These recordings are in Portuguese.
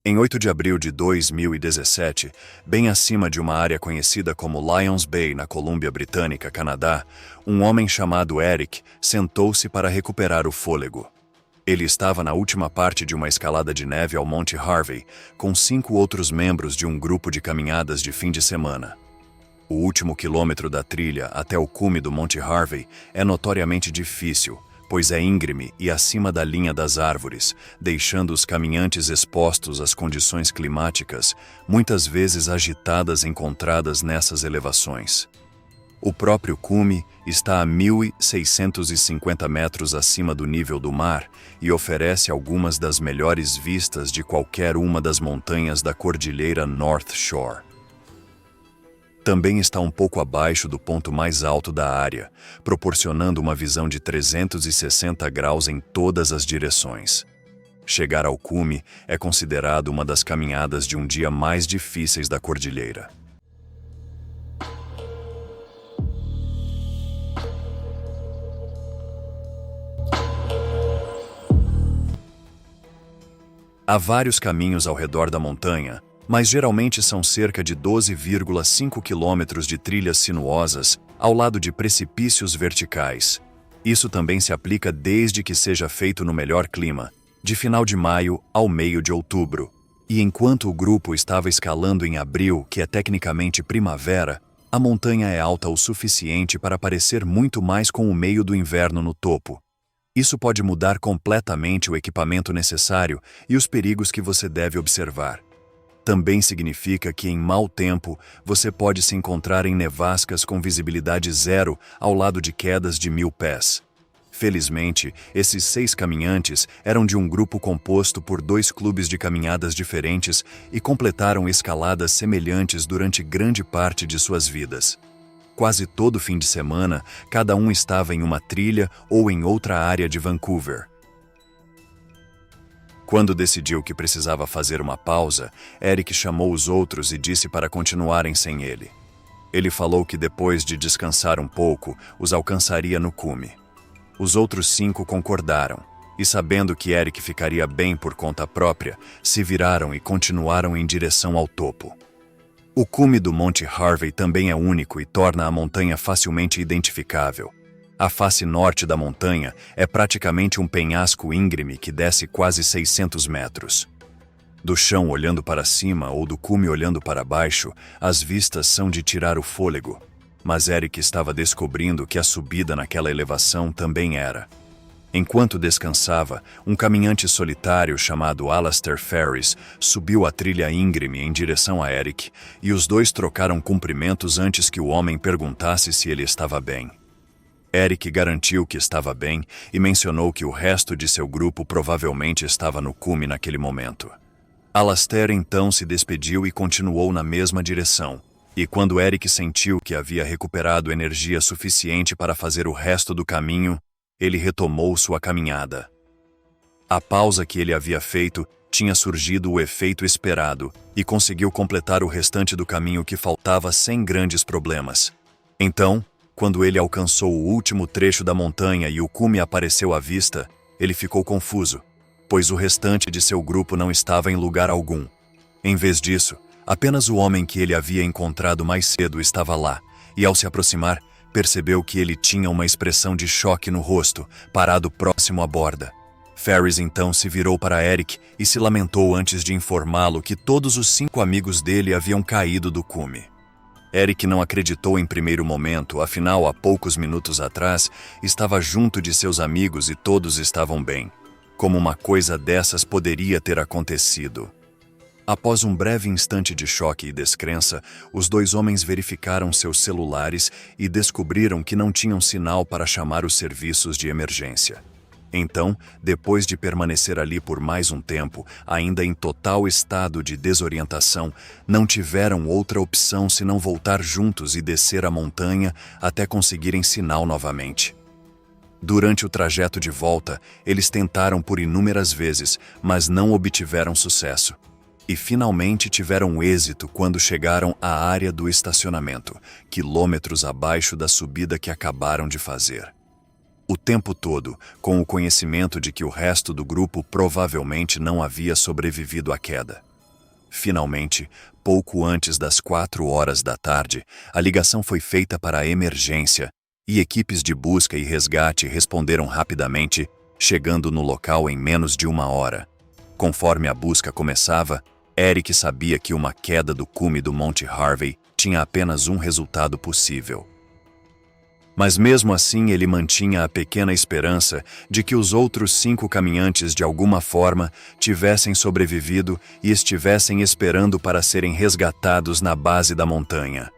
Em 8 de abril de 2017, bem acima de uma área conhecida como Lions Bay, na Colômbia Britânica, Canadá, um homem chamado Eric sentou-se para recuperar o fôlego. Ele estava na última parte de uma escalada de neve ao Monte Harvey, com 5 outros membros de um grupo de caminhadas de fim de semana. O último quilômetro da trilha até o cume do Monte Harvey é notoriamente difícil, pois é íngreme e acima da linha das árvores, deixando os caminhantes expostos às condições climáticas, muitas vezes agitadas encontradas nessas elevações. O próprio cume está a 1.650 metros acima do nível do mar e oferece algumas das melhores vistas de qualquer uma das montanhas da Cordilheira North Shore. Também está um pouco abaixo do ponto mais alto da área, proporcionando uma visão de 360 graus em todas as direções. Chegar ao cume é considerado uma das caminhadas de um dia mais difíceis da cordilheira. Há vários caminhos ao redor da montanha, mas geralmente são cerca de 12,5 quilômetros de trilhas sinuosas ao lado de precipícios verticais. Isso também se aplica desde que seja feito no melhor clima, de final de maio ao meio de outubro. E enquanto o grupo estava escalando em abril, que é tecnicamente primavera, a montanha é alta o suficiente para parecer muito mais com o meio do inverno no topo. Isso pode mudar completamente o equipamento necessário e os perigos que você deve observar. Também significa que em mau tempo você pode se encontrar em nevascas com visibilidade zero ao lado de quedas de 1.000 pés. Felizmente, esses 6 caminhantes eram de um grupo composto por 2 clubes de caminhadas diferentes e completaram escaladas semelhantes durante grande parte de suas vidas. Quase todo fim de semana, cada um estava em uma trilha ou em outra área de Vancouver. Quando decidiu que precisava fazer uma pausa, Eric chamou os outros e disse para continuarem sem ele. Ele falou que depois de descansar um pouco, os alcançaria no cume. Os outros 5 concordaram, e sabendo que Eric ficaria bem por conta própria, se viraram e continuaram em direção ao topo. O cume do Monte Harvey também é único e torna a montanha facilmente identificável. A face norte da montanha é praticamente um penhasco íngreme que desce quase 600 metros. Do chão olhando para cima ou do cume olhando para baixo, as vistas são de tirar o fôlego. Mas Eric estava descobrindo que a subida naquela elevação também era. Enquanto descansava, um caminhante solitário chamado Alastair Ferris subiu a trilha íngreme em direção a Eric e os dois trocaram cumprimentos antes que o homem perguntasse se ele estava bem. Eric garantiu que estava bem e mencionou que o resto de seu grupo provavelmente estava no cume naquele momento. Alastair então se despediu e continuou na mesma direção, e quando Eric sentiu que havia recuperado energia suficiente para fazer o resto do caminho, ele retomou sua caminhada. A pausa que ele havia feito tinha surgido o efeito esperado e conseguiu completar o restante do caminho que faltava sem grandes problemas. Então, quando ele alcançou o último trecho da montanha e o cume apareceu à vista, ele ficou confuso, pois o restante de seu grupo não estava em lugar algum. Em vez disso, apenas o homem que ele havia encontrado mais cedo estava lá, e ao se aproximar, percebeu que ele tinha uma expressão de choque no rosto, parado próximo à borda. Ferris então se virou para Eric e se lamentou antes de informá-lo que todos os 5 amigos dele haviam caído do cume. Eric não acreditou em primeiro momento, afinal, há poucos minutos atrás, estava junto de seus amigos e todos estavam bem. Como uma coisa dessas poderia ter acontecido? Após um breve instante de choque e descrença, os 2 homens verificaram seus celulares e descobriram que não tinham sinal para chamar os serviços de emergência. Então, depois de permanecer ali por mais um tempo, ainda em total estado de desorientação, não tiveram outra opção senão voltar juntos e descer a montanha até conseguirem sinal novamente. Durante o trajeto de volta, eles tentaram por inúmeras vezes, mas não obtiveram sucesso. E finalmente tiveram êxito quando chegaram à área do estacionamento, quilômetros abaixo da subida que acabaram de fazer. O tempo todo, com o conhecimento de que o resto do grupo provavelmente não havia sobrevivido à queda. Finalmente, pouco antes das 4 horas da tarde, a ligação foi feita para a emergência e equipes de busca e resgate responderam rapidamente, chegando no local em menos de 1 hora. Conforme a busca começava, Eric sabia que uma queda do cume do Monte Harvey tinha apenas um resultado possível. Mas mesmo assim ele mantinha a pequena esperança de que os outros 5 caminhantes de alguma forma tivessem sobrevivido e estivessem esperando para serem resgatados na base da montanha.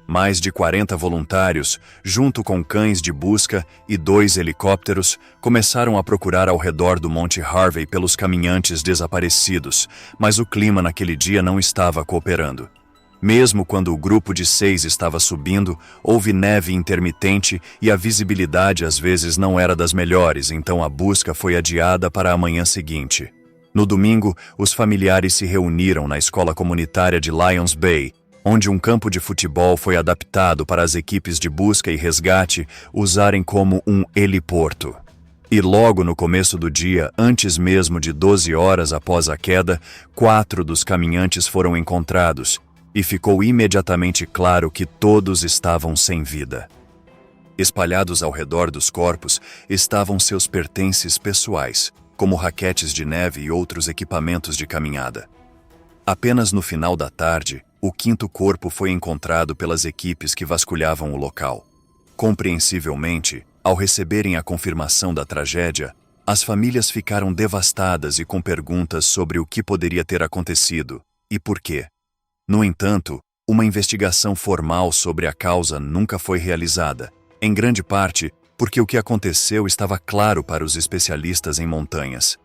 Mais de 40 voluntários, junto com cães de busca e 2 helicópteros, começaram a procurar ao redor do Monte Harvey pelos caminhantes desaparecidos, mas o clima naquele dia não estava cooperando. Mesmo quando o grupo de 6 estava subindo, houve neve intermitente e a visibilidade às vezes não era das melhores, então a busca foi adiada para a manhã seguinte. No domingo, os familiares se reuniram na escola comunitária de Lions Bay, onde um campo de futebol foi adaptado para as equipes de busca e resgate usarem como um heliporto. E logo no começo do dia, antes mesmo de 12 horas após a queda, 4 dos caminhantes foram encontrados, e ficou imediatamente claro que todos estavam sem vida. Espalhados ao redor dos corpos estavam seus pertences pessoais, como raquetes de neve e outros equipamentos de caminhada. Apenas no final da tarde, o 5º corpo foi encontrado pelas equipes que vasculhavam o local. Compreensivelmente, ao receberem a confirmação da tragédia, as famílias ficaram devastadas e com perguntas sobre o que poderia ter acontecido e por quê. No entanto, uma investigação formal sobre a causa nunca foi realizada, em grande parte porque o que aconteceu estava claro para os especialistas em montanhas.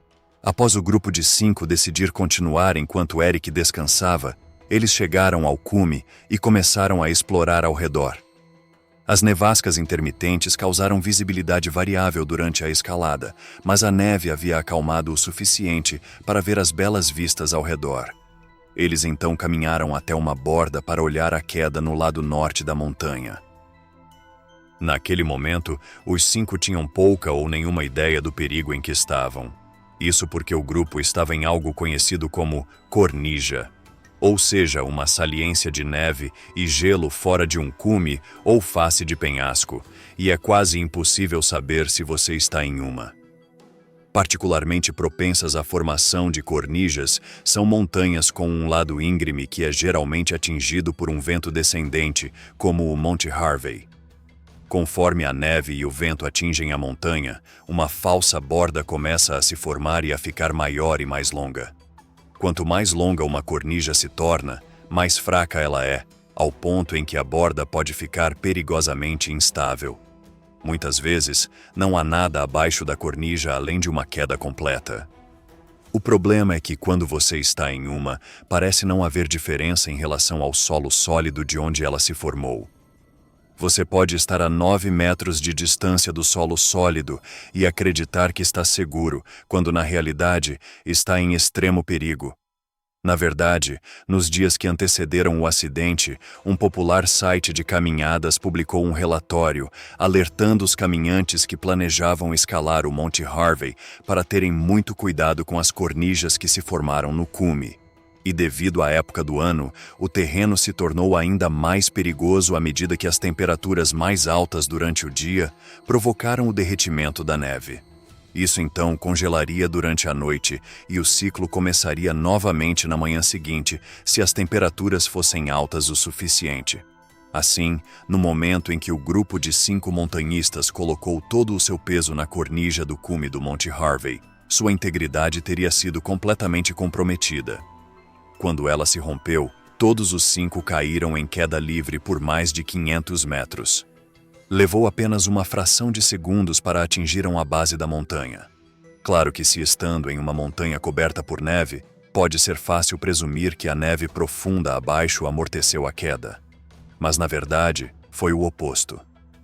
Após o grupo de 5 decidir continuar enquanto Eric descansava, eles chegaram ao cume e começaram a explorar ao redor. As nevascas intermitentes causaram visibilidade variável durante a escalada, mas a neve havia acalmado o suficiente para ver as belas vistas ao redor. Eles então caminharam até uma borda para olhar a queda no lado norte da montanha. Naquele momento, os 5 tinham pouca ou nenhuma ideia do perigo em que estavam. Isso porque o grupo estava em algo conhecido como cornija, ou seja, uma saliência de neve e gelo fora de um cume ou face de penhasco, e é quase impossível saber se você está em uma. Particularmente propensas à formação de cornijas são montanhas com um lado íngreme que é geralmente atingido por um vento descendente, como o Monte Harvey. Conforme a neve e o vento atingem a montanha, uma falsa borda começa a se formar e a ficar maior e mais longa. Quanto mais longa uma cornija se torna, mais fraca ela é, ao ponto em que a borda pode ficar perigosamente instável. Muitas vezes, não há nada abaixo da cornija além de uma queda completa. O problema é que quando você está em uma, parece não haver diferença em relação ao solo sólido de onde ela se formou. Você pode estar a 9 metros de distância do solo sólido e acreditar que está seguro, quando na realidade está em extremo perigo. Na verdade, nos dias que antecederam o acidente, um popular site de caminhadas publicou um relatório alertando os caminhantes que planejavam escalar o Monte Harvey para terem muito cuidado com as cornijas que se formaram no cume. E devido à época do ano, o terreno se tornou ainda mais perigoso à medida que as temperaturas mais altas durante o dia provocaram o derretimento da neve. Isso então congelaria durante a noite e o ciclo começaria novamente na manhã seguinte se as temperaturas fossem altas o suficiente. Assim, no momento em que o grupo de 5 montanhistas colocou todo o seu peso na cornija do cume do Monte Harvey, sua integridade teria sido completamente comprometida. Quando ela se rompeu, todos os 5 caíram em queda livre por mais de 500 metros. Levou apenas uma fração de segundos para atingirem a base da montanha. Claro que se estando em uma montanha coberta por neve, pode ser fácil presumir que a neve profunda abaixo amorteceu a queda. Mas na verdade, foi o oposto.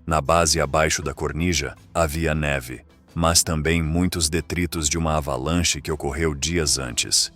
Na base abaixo da cornija, havia neve, mas também muitos detritos de uma avalanche que ocorreu dias antes.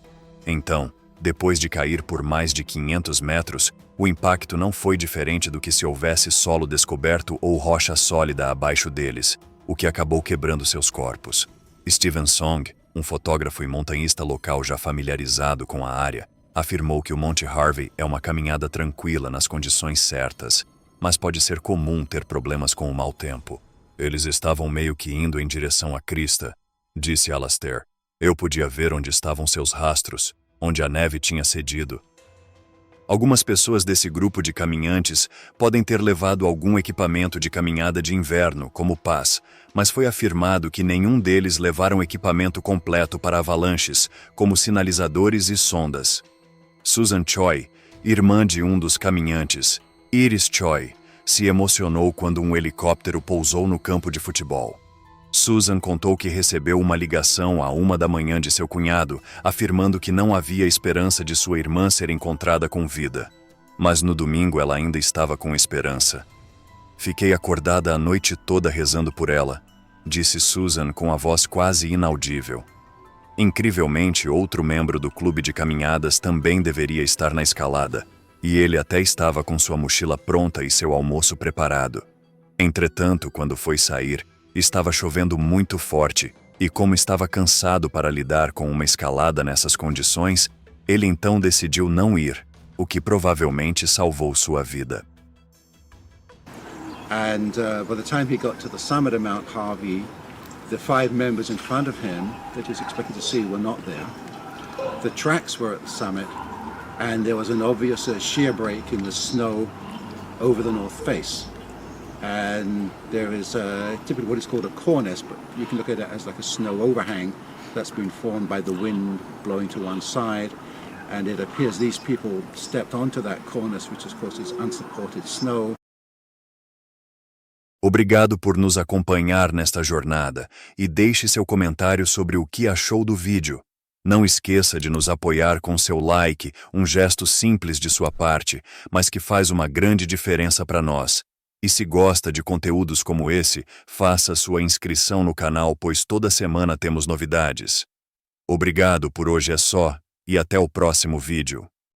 Então, depois de cair por mais de 500 metros, o impacto não foi diferente do que se houvesse solo descoberto ou rocha sólida abaixo deles, o que acabou quebrando seus corpos. Stephen Song, Um fotógrafo e montanhista local já familiarizado com a área afirmou que o Monte Harvey é uma caminhada tranquila nas condições certas, mas pode ser comum ter problemas com o mau tempo. Eles estavam meio que indo em direção à crista, disse Alastair. Eu podia ver onde estavam seus rastros, onde a neve tinha cedido. Algumas pessoas desse grupo de caminhantes podem ter levado algum equipamento de caminhada de inverno, como pás, mas foi afirmado que nenhum deles levaram equipamento completo para avalanches, como sinalizadores e sondas. Susan Choi, irmã de um dos caminhantes, Iris Choi, se emocionou quando um helicóptero pousou no campo de futebol. Susan contou que recebeu uma ligação à 1 da manhã de seu cunhado, afirmando que não havia esperança de sua irmã ser encontrada com vida. Mas no domingo ela ainda estava com esperança. Fiquei acordada a noite toda rezando por ela, disse Susan com a voz quase inaudível. Incrivelmente, outro membro do clube de caminhadas também deveria estar na escalada, e ele até estava com sua mochila pronta e seu almoço preparado. Entretanto, quando foi sair, estava chovendo muito forte, e como estava cansado para lidar com uma escalada nessas condições, ele então decidiu não ir, o que provavelmente salvou sua vida. And by the time he got to the summit of Mount Harvey, the 5 members in front of him that he was expected to see were not there. The tracks were at the summit, and there was an obvious shear break in the snow over the north face. And there is typically what is called a cornice, but you can look at it as like a snow overhang that's been formed by the wind blowing to one side. And it appears these people stepped onto that cornice, which of course is unsupported snow. Obrigado por nos acompanhar nesta jornada e deixe seu comentário sobre o que achou do vídeo. Não esqueça de nos apoiar com seu like, um gesto simples de sua parte, mas que faz uma grande diferença para nós. E se gosta de conteúdos como esse, faça sua inscrição no canal, pois toda semana temos novidades. Obrigado por hoje é só, e até o próximo vídeo.